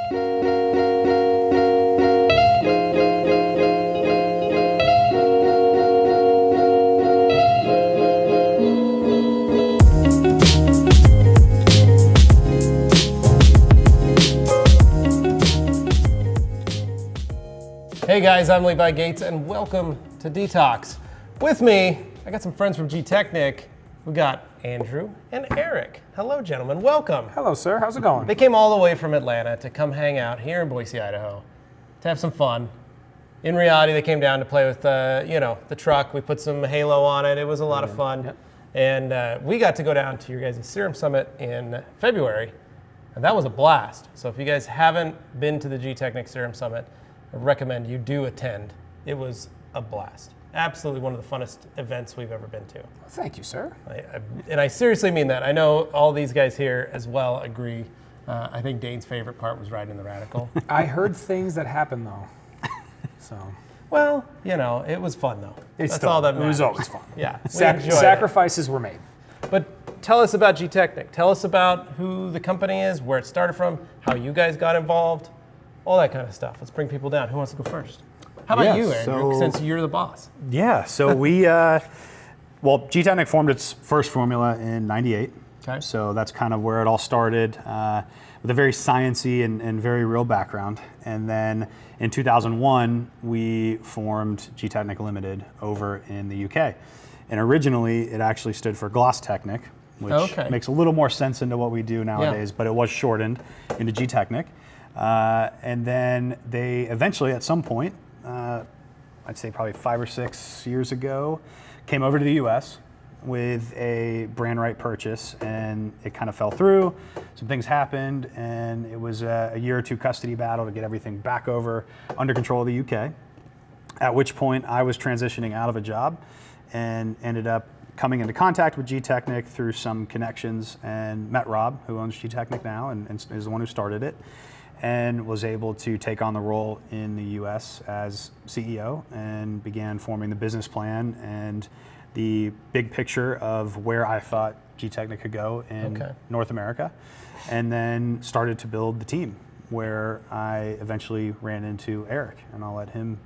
Hey guys, I'm Levi Gates and welcome to Detalks. With me, I got some friends from Gtechniq. We got Andrew and Eric. Hello gentlemen, welcome. Hello sir, how's it going? They came all the way from Atlanta to come hang out here in Boise, Idaho, to have some fun. In reality, they came down to play with the truck. We put some halo on it. It was a lot of fun. Yep. And we got to go down to your guys' Serum Summit in February, and that was a blast. So if you guys haven't been to the Gtechniq Serum Summit, I recommend you do attend. It was a blast. Absolutely one of the funnest events we've ever been to. Thank you, sir. I seriously mean that. I know all these guys here as well agree. I think Dane's favorite part was riding the Radical. I heard things that happened though, so. Well, it was fun though. That's all that matters. It was always fun. Yeah, sacrifices were made. But tell us about Gtechniq. Tell us about who the company is, where it started from, how you guys got involved. All that kind of stuff. Let's bring people down. Who wants to go first? How about you, Andrew, since you're the boss? Yeah, so we, Gtechniq formed its first formula in '98. Okay. So that's kind of where it all started, with a very sciencey and very real background. And then in 2001, we formed Gtechniq Limited over in the UK. And originally, it actually stood for Gtechniq, which makes a little more sense into what we do nowadays, but it was shortened into Gtechniq. And then they eventually, at some point, I'd say probably 5 or 6 years ago, came over to the US with a brand right purchase, and it kind of fell through. Some things happened, and it was a year or two custody battle to get everything back over under control of the UK. At which point I was transitioning out of a job and ended up coming into contact with Gtechniq through some connections, and met Rob, who owns Gtechniq now and is the one who started it, and was able to take on the role in the US as CEO and began forming the business plan and the big picture of where I thought Gtechniq could go in North America, and then started to build the team, where I eventually ran into Eric, and I'll let him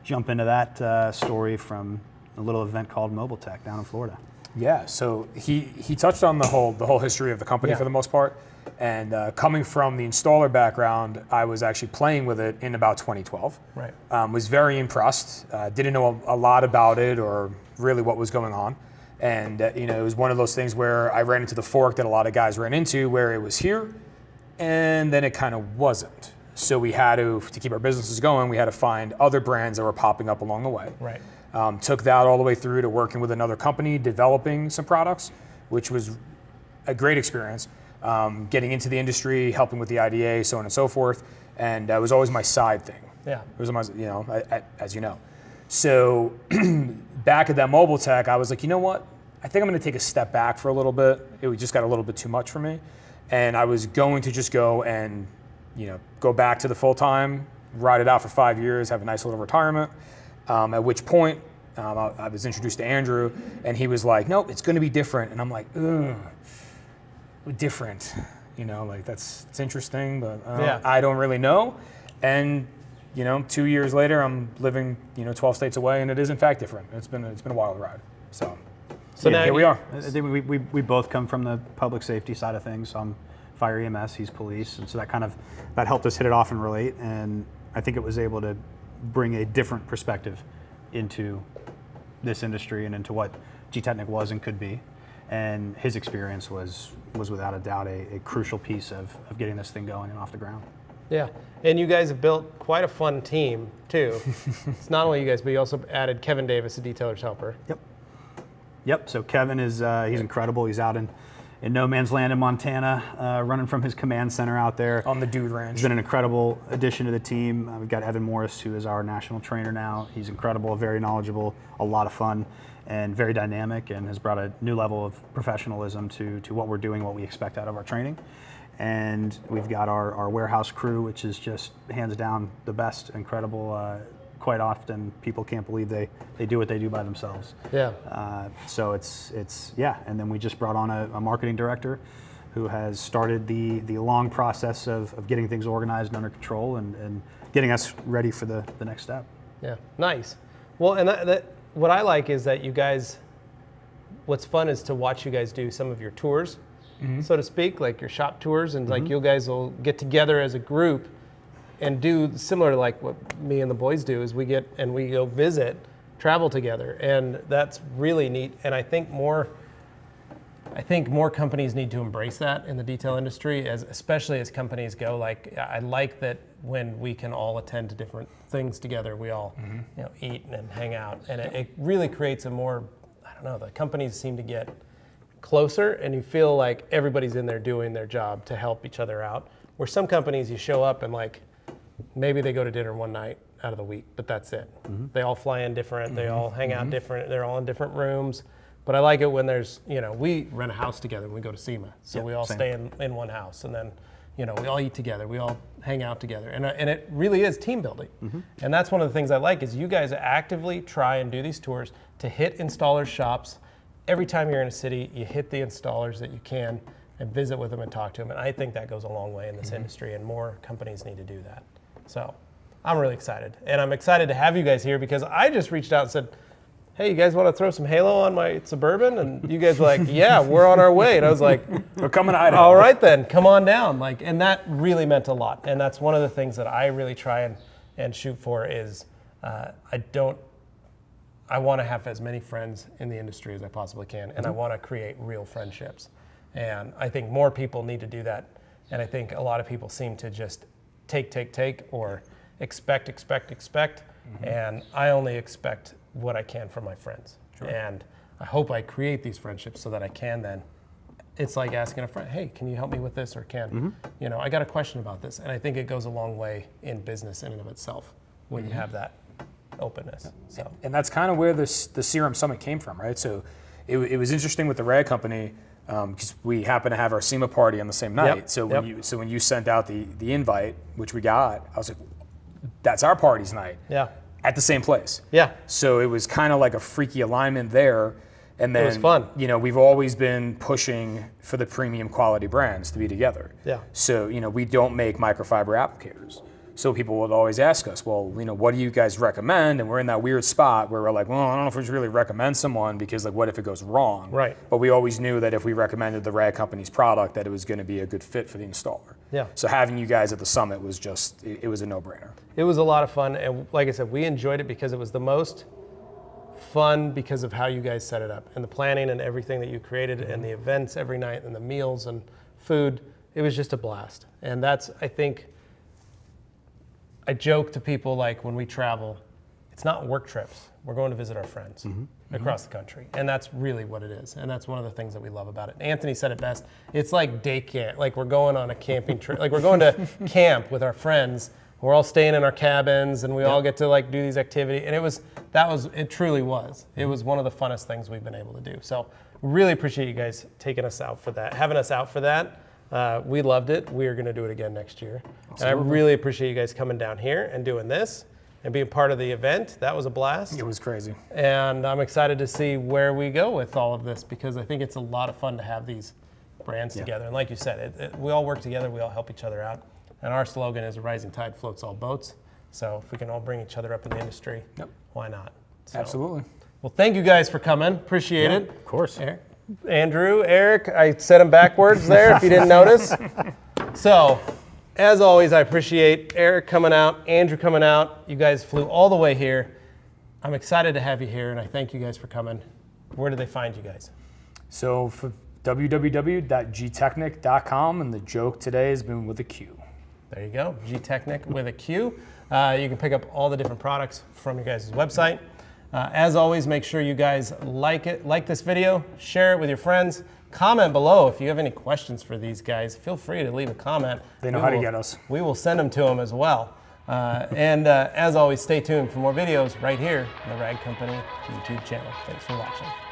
jump into that story from a little event called Mobile Tech down in Florida. Yeah, so he touched on the whole history of the company for the most part. And coming from the installer background, I was actually playing with it in about 2012. Right. Was very impressed. Didn't know a lot about it or really what was going on. And it was one of those things where I ran into the fork that a lot of guys ran into, where it was here and then it kind of wasn't. So we had to keep our businesses going, we had to find other brands that were popping up along the way. Right. Took that all the way through to working with another company, developing some products, which was a great experience. Getting into the industry, helping with the IDA, so on and so forth, and it was always my side thing. Yeah. It was my, as you know. So back at that Mobile Tech, I was like, you know what? I think I'm going to take a step back for a little bit. It just got a little bit too much for me, and I was going to just go and, go back to the full time, ride it out for 5 years, have a nice little retirement. At which point, I was introduced to Andrew, and he was like, "No, it's going to be different," and I'm like, ugh. Different, it's interesting, but I don't really know. And 2 years later, I'm living 12 states away, and it is in fact different. It's been a wild ride. So now here we are. I think we both come from the public safety side of things. I'm fire EMS, he's police, and so that helped us hit it off and relate. And I think it was able to bring a different perspective into this industry and into what Gtechniq was and could be. And his experience was without a doubt a crucial piece of getting this thing going and off the ground. Yeah, and you guys have built quite a fun team too. It's not only you guys, but you also added Kevin Davis, a detailer's helper. Yep. So Kevin is he's incredible. He's out in no man's land in Montana, running from his command center out there on the Dude Ranch. He's been an incredible addition to the team. We've got Evan Morris, who is our national trainer now. He's incredible, very knowledgeable, a lot of fun, and very dynamic, and has brought a new level of professionalism to what we're doing, what we expect out of our training. And we've got our warehouse crew, which is just hands down the best, incredible. Quite often people can't believe they do what they do by themselves. Yeah. So it's and then we just brought on a marketing director who has started the long process of getting things organized and under control and getting us ready for the next step. Yeah, nice. Well, and that what I like is that you guys, what's fun is to watch you guys do some of your tours, so to speak, like your shop tours, and like you guys will get together as a group and do similar to like what me and the boys do, is we go visit, travel together, and that's really neat. And I think more companies need to embrace that in the detail industry, especially as companies go. Like, I like that when we can all attend to different things together, we all eat and hang out, and it really creates a more, I don't know, the companies seem to get closer, and you feel like everybody's in there doing their job to help each other out. Where some companies, you show up and like maybe they go to dinner one night out of the week, but that's it. They all fly in different, they all hang out different, they're all in different rooms. But I like it when there's, we rent a house together when we go to SEMA. So we all stay in one house, and then, we all eat together, we all hang out together. And it really is team building. And that's one of the things I like, is you guys actively try and do these tours to hit installers' shops. Every time you're in a city, you hit the installers that you can and visit with them and talk to them. And I think that goes a long way in this industry, and more companies need to do that. So I'm really excited. And I'm excited to have you guys here, because I just reached out and said, hey, you guys want to throw some Halo on my Suburban? And you guys were like, yeah, we're on our way. And I was like, we're coming to Idaho. All right then, come on down. And that really meant a lot. And that's one of the things that I really try and shoot for is I want to have as many friends in the industry as I possibly can, and I want to create real friendships. And I think more people need to do that. And I think a lot of people seem to just take, or expect. And I only expect what I can from my friends. Sure. And I hope I create these friendships so that I can then, it's like asking a friend, hey, can you help me with this? Or I got a question about this. And I think it goes a long way in business in and of itself when you have that openness. So. And that's kind of where the Serum Summit came from, right? So it was interesting with the rag company, because we happened to have our SEMA party on the same night. So when you sent out the invite, which we got, I was like, that's our party's night. Yeah. At the same place. Yeah. So it was kind of like a freaky alignment there. And then, it was fun. We've always been pushing for the premium quality brands to be together. Yeah. So, we don't make microfiber applicators. So people would always ask us, well, what do you guys recommend? And we're in that weird spot where we're like, well, I don't know if we should really recommend someone, because like, what if it goes wrong? Right. But we always knew that if we recommended the rag company's product, that it was going to be a good fit for the installer. Yeah. So having you guys at the summit was just, it was a no-brainer. It was a lot of fun. And like I said, we enjoyed it because it was the most fun because of how you guys set it up, and the planning and everything that you created, and the events every night, and the meals and food. It was just a blast. And that's, I think, I joke to people, like, when we travel, it's not work trips. We're going to visit our friends across the country. And that's really what it is. And that's one of the things that we love about it. Anthony said it best. It's like day camp. Like, we're going on a camping trip. Like, we're going to camp with our friends. We're all staying in our cabins, and we all get to like do these activities. And it truly was. It was one of the funnest things we've been able to do. So really appreciate you guys taking us out for that, having us out for that. We loved it. We are going to do it again next year. Absolutely. And I really appreciate you guys coming down here and doing this and being part of the event. That was a blast. It was crazy. And I'm excited to see where we go with all of this, because I think it's a lot of fun to have these brands together. And like you said, we all work together. We all help each other out. And our slogan is, a rising tide floats all boats. So if we can all bring each other up in the industry, why not? So, absolutely. Well, thank you guys for coming. Appreciate it. Of course. Eric, I said them backwards there if you didn't notice. So, as always, I appreciate Eric coming out, Andrew coming out. You guys flew all the way here. I'm excited to have you here, and I thank you guys for coming. Where do they find you guys? So for www.gtechniq.com, and the joke today has been with a Q. There you go, Gtechniq with a Q. You can pick up all the different products from your guys' website. As always, make sure you guys like this video, share it with your friends, comment below if you have any questions for these guys. Feel free to leave a comment. They know how to get us. We will send them to them as well. And as always, stay tuned for more videos right here on the Rag Company YouTube channel. Thanks for watching.